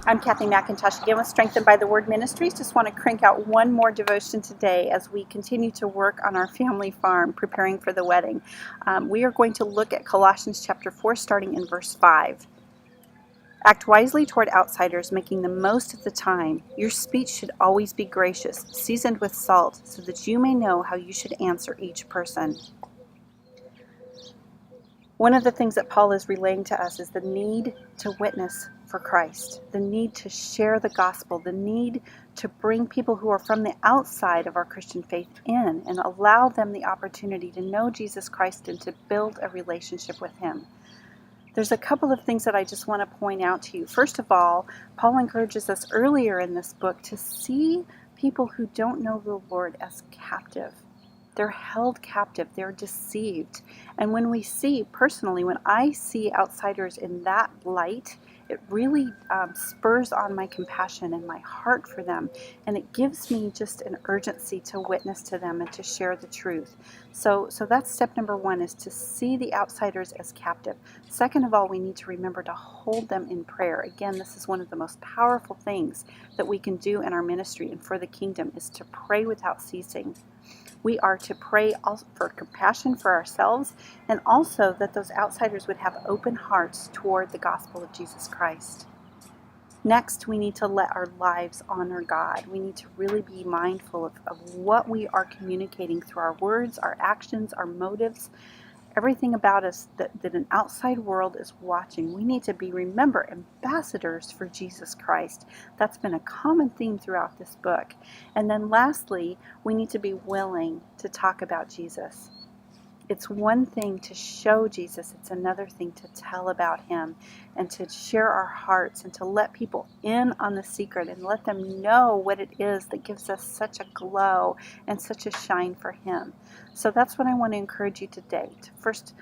I'm Kathy McIntosh again with Strengthened by the Word Ministries. Just want to crank out one more devotion today as we continue to work on our family farm, preparing for the wedding. We are going to look at Colossians chapter 4, starting in verse 5. Act wisely toward outsiders, making the most of the time. Your speech should always be gracious, seasoned with salt, so that you may know how you should answer each person. One of the things that Paul is relaying to us is the need to witness for Christ, the need to share the gospel, the need to bring people who are from the outside of our Christian faith in and allow them the opportunity to know Jesus Christ and to build a relationship with Him. There's a couple of things that I just want to point out to you. First of all, Paul encourages us earlier in this book to see people who don't know the Lord as captive. They're held captive. They're deceived. And when we see, personally, when I see outsiders in that light, it really spurs on my compassion and my heart for them. And it gives me just an urgency to witness to them and to share the truth. So that's step number one, is to see the outsiders as captive. Second of all, we need to remember to hold them in prayer. Again, this is one of the most powerful things that we can do in our ministry and for the kingdom, is to pray without ceasing. We are to pray also for compassion for ourselves, and also that those outsiders would have open hearts toward the gospel of Jesus Christ. Next, we need to let our lives honor God. We need to really be mindful of what we are communicating through our words, our actions, our motives, everything about us that an outside world is watching. We need to be, remember, ambassadors for Jesus Christ. That's been a common theme throughout this book. And then lastly, we need to be willing to talk about Jesus. It's one thing to show Jesus, it's another thing to tell about Him and to share our hearts and to let people in on the secret and let them know what it is that gives us such a glow and such a shine for Him. So that's what I want to encourage you today. To first,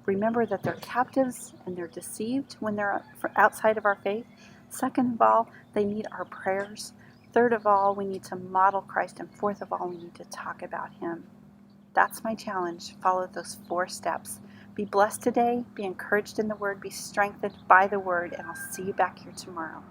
remember that they're captives and they're deceived when they're outside of our faith. Second of all, they need our prayers. Third of all, we need to model Christ. And fourth of all, we need to talk about Him. That's my challenge. Follow those 4 steps. Be blessed today. Be encouraged in the Word. Be strengthened by the Word. And I'll see you back here tomorrow.